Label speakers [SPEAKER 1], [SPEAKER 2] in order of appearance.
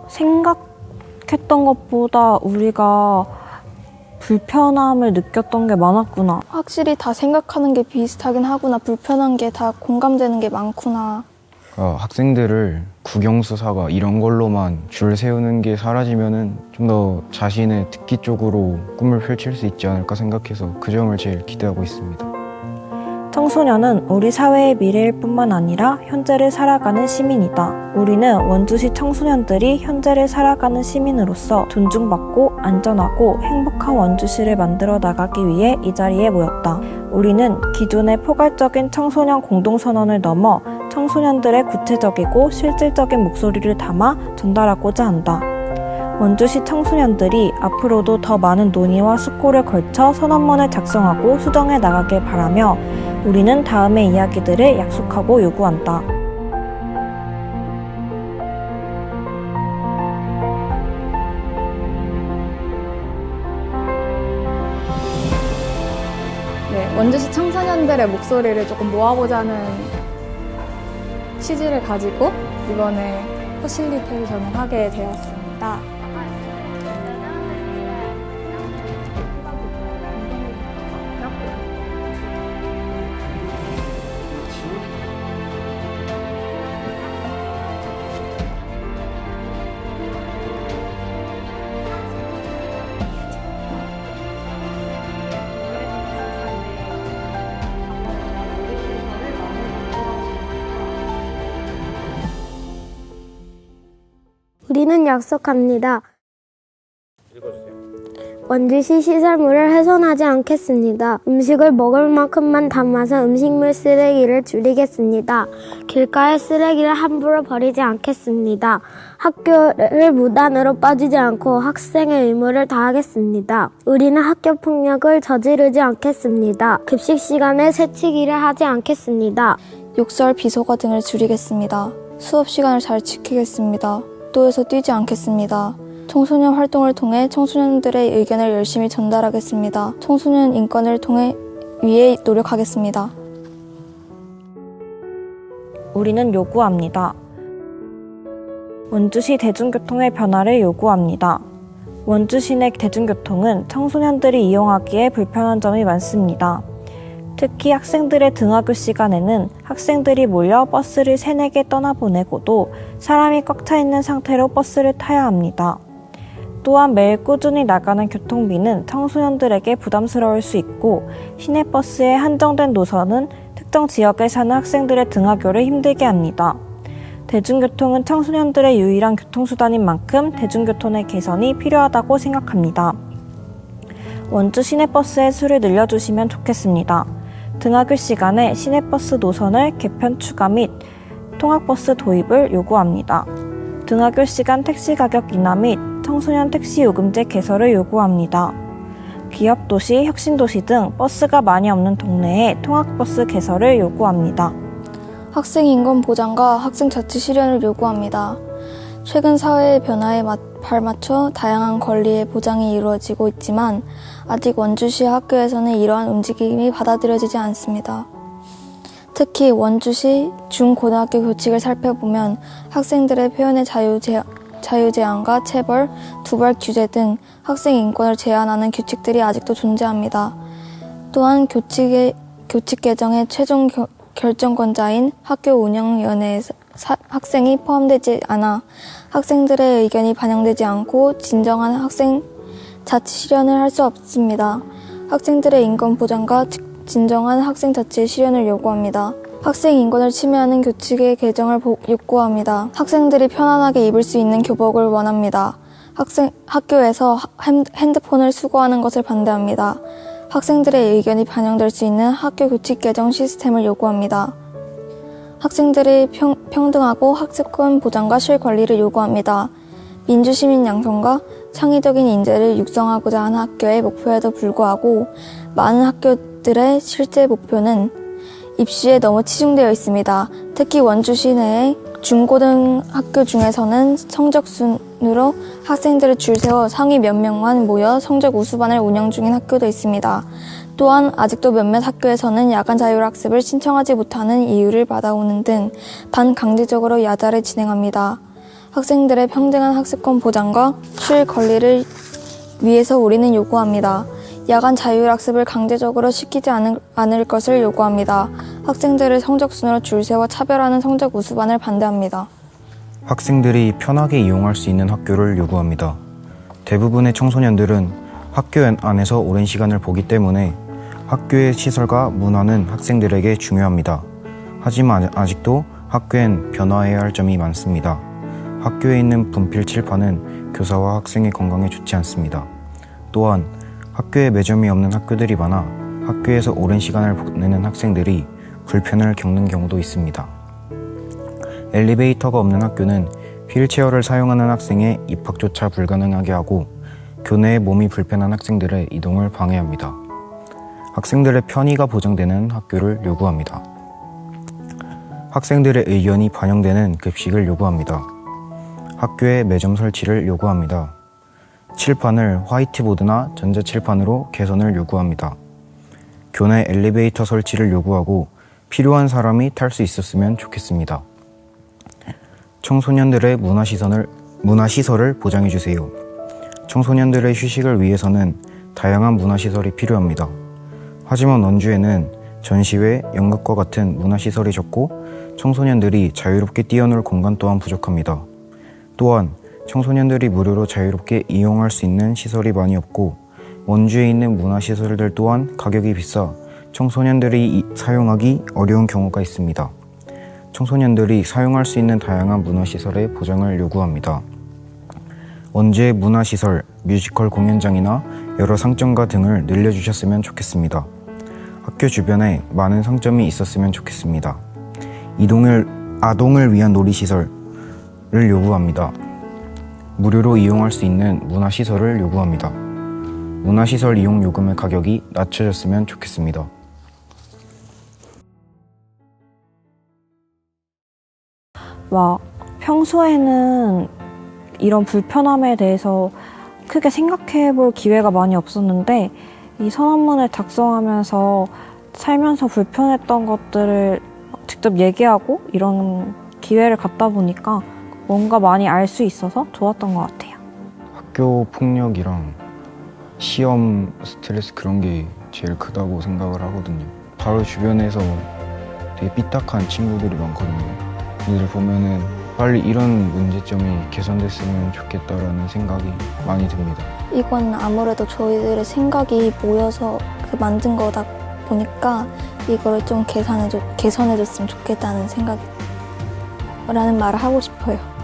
[SPEAKER 1] 생각했던 것보다 우리가 불편함을 느꼈던 게 많았구나.
[SPEAKER 2] 확실히 다 생각하는 게 비슷하긴 하구나. 불편한 게 다 공감되는 게 많구나.
[SPEAKER 3] 학생들을 국영수사가 이런 걸로만 줄 세우는 게 사라지면은 좀 더 자신의 특기 쪽으로 꿈을 펼칠 수 있지 않을까 생각해서 그 점을 제일 기대하고 있습니다.
[SPEAKER 1] 청소년은 우리 사회의 미래일 뿐만 아니라 현재를 살아가는 시민이다. 우리는 원주시 청소년들이 현재를 살아가는 시민으로서 존중받고 안전하고 행복한 원주시를 만들어 나가기 위해 이 자리에 모였다. 우리는 기존의 포괄적인 청소년 공동선언을 넘어 청소년들의 구체적이고 실질적인 목소리를 담아 전달하고자 한다. 원주시 청소년들이 앞으로도 더 많은 논의와 숙고를 걸쳐 선언문을 작성하고 수정해 나가길 바라며 우리는 다음의 이야기들을 약속하고 요구한다.
[SPEAKER 4] 네, 원주시 청소년들의 목소리를 조금 모아보자는 취지를 가지고 이번에 퍼실리테이션을 하게 되었습니다.
[SPEAKER 5] 우리는 약속합니다. 원주시 시설물을 훼손하지 않겠습니다. 음식을 먹을 만큼만 담아서 음식물 쓰레기를 줄이겠습니다. 길가의 쓰레기를 함부로 버리지 않겠습니다. 학교를 무단으로 빠지지 않고 학생의 의무를 다하겠습니다. 우리는 학교 폭력을 저지르지 않겠습니다. 급식 시간에 새치기를 하지 않겠습니다.
[SPEAKER 2] 욕설, 비속어 등을 줄이겠습니다. 수업 시간을 잘 지키겠습니다. 학도에서 뛰지 않겠습니다. 청소년 활동을 통해 청소년들의 의견을 열심히 전달하겠습니다. 청소년 인권을 위해 노력하겠습니다.
[SPEAKER 1] 우리는 요구합니다. 원주시 대중교통의 변화를 요구합니다. 원주시 내 대중교통은 청소년들이 이용하기에 불편한 점이 많습니다. 특히 학생들의 등하교 시간에는 학생들이 몰려 버스를 3-4개 떠나보내고도 사람이 꽉 차 있는 상태로 버스를 타야 합니다. 또한 매일 꾸준히 나가는 교통비는 청소년들에게 부담스러울 수 있고 시내버스의 한정된 노선은 특정 지역에 사는 학생들의 등하교를 힘들게 합니다. 대중교통은 청소년들의 유일한 교통수단인 만큼 대중교통의 개선이 필요하다고 생각합니다. 원주 시내버스의 수를 늘려주시면 좋겠습니다. 등하교 시간에 시내버스 노선을 개편 추가 및 통학버스 도입을 요구합니다. 등하교 시간 택시 가격 인하 및 청소년 택시 요금제 개설을 요구합니다. 기업도시, 혁신도시 등 버스가 많이 없는 동네에 통학버스 개설을 요구합니다.
[SPEAKER 2] 학생 인권 보장과 학생 자치 실현을 요구합니다. 최근 사회의 변화에 발맞춰 다양한 권리의 보장이 이루어지고 있지만 아직 원주시 학교에서는 이러한 움직임이 받아들여지지 않습니다. 특히 원주시 중고등학교 교칙을 살펴보면 학생들의 표현의 자유 제한과 체벌, 두발 규제 등 학생 인권을 제한하는 규칙들이 아직도 존재합니다. 또한 교칙 개정의 최종 결정권자인 학교 운영위원회에서 학생이 포함되지 않아 학생들의 의견이 반영되지 않고 진정한 학생 자치 실현을 할 수 없습니다. 학생들의 인권 보장과 진정한 학생 자치 실현을 요구합니다. 학생 인권을 침해하는 교칙의 개정을 요구합니다. 학생들이 편안하게 입을 수 있는 교복을 원합니다. 학교에서 핸드폰을 수거하는 것을 반대합니다. 학생들의 의견이 반영될 수 있는 학교 교칙 개정 시스템을 요구합니다. 학생들의 평등하고 학습권 보장과 실권리를 요구합니다. 민주시민 양성과 창의적인 인재를 육성하고자 하는 학교의 목표에도 불구하고 많은 학교들의 실제 목표는 입시에 너무 치중되어 있습니다. 특히 원주시 내의 중고등학교 중에서는 성적 순으로 학생들을 줄 세워 상위 몇 명만 모여 성적 우수반을 운영 중인 학교도 있습니다. 또한 아직도 몇몇 학교에서는 야간 자율학습을 신청하지 못하는 이유를 받아오는 등 반강제적으로 야자를 진행합니다. 학생들의 평등한 학습권 보장과 쉴 권리를 위해서 우리는 요구합니다. 야간 자율학습을 강제적으로 시키지 않을 것을 요구합니다. 학생들을 성적순으로 줄 세워 차별하는 성적 우수반을 반대합니다.
[SPEAKER 3] 학생들이 편하게 이용할 수 있는 학교를 요구합니다. 대부분의 청소년들은 학교 안에서 오랜 시간을 보기 때문에 학교의 시설과 문화는 학생들에게 중요합니다. 하지만 아직도 학교엔 변화해야 할 점이 많습니다. 학교에 있는 분필 칠판은 교사와 학생의 건강에 좋지 않습니다. 또한 학교에 매점이 없는 학교들이 많아 학교에서 오랜 시간을 보내는 학생들이 불편을 겪는 경우도 있습니다. 엘리베이터가 없는 학교는 휠체어를 사용하는 학생의 입학조차 불가능하게 하고 교내에 몸이 불편한 학생들의 이동을 방해합니다. 학생들의 편의가 보장되는 학교를 요구합니다. 학생들의 의견이 반영되는 급식을 요구합니다. 학교에 매점 설치를 요구합니다. 칠판을 화이트보드나 전자칠판으로 개선을 요구합니다. 교내 엘리베이터 설치를 요구하고 필요한 사람이 탈 수 있었으면 좋겠습니다. 청소년들의 문화시설을 보장해주세요. 청소년들의 휴식을 위해서는 다양한 문화시설이 필요합니다. 하지만 원주에는 전시회, 연극과 같은 문화시설이 적고 청소년들이 자유롭게 뛰어놀 공간 또한 부족합니다. 또한 청소년들이 무료로 자유롭게 이용할 수 있는 시설이 많이 없고 원주에 있는 문화시설들 또한 가격이 비싸 청소년들이 사용하기 어려운 경우가 있습니다. 청소년들이 사용할 수 있는 다양한 문화시설의 보장을 요구합니다. 원주의 문화시설, 뮤지컬 공연장이나 여러 상점가 등을 늘려주셨으면 좋겠습니다. 학교 주변에 많은 상점이 있었으면 좋겠습니다. 아동을 위한 놀이시설을 요구합니다. 무료로 이용할 수 있는 문화시설을 요구합니다. 문화시설 이용 요금의 가격이 낮춰졌으면 좋겠습니다.
[SPEAKER 1] 평소에는 이런 불편함에 대해서 크게 생각해 볼 기회가 많이 없었는데 이 선언문을 작성하면서 살면서 불편했던 것들을 직접 얘기하고 이런 기회를 갖다 보니까 뭔가 많이 알 수 있어서 좋았던 것 같아요.
[SPEAKER 3] 학교 폭력이랑 시험 스트레스 그런 게 제일 크다고 생각을 하거든요. 바로 주변에서 되게 삐딱한 친구들이 많거든요. 이들 보면은 빨리 이런 문제점이 개선됐으면 좋겠다라는 생각이 많이 듭니다.
[SPEAKER 2] 이건 아무래도 저희들의 생각이 모여서 만든 거다 보니까 이거를 좀 개선해줬으면 좋겠다는 생각이라는 말을 하고 싶어요.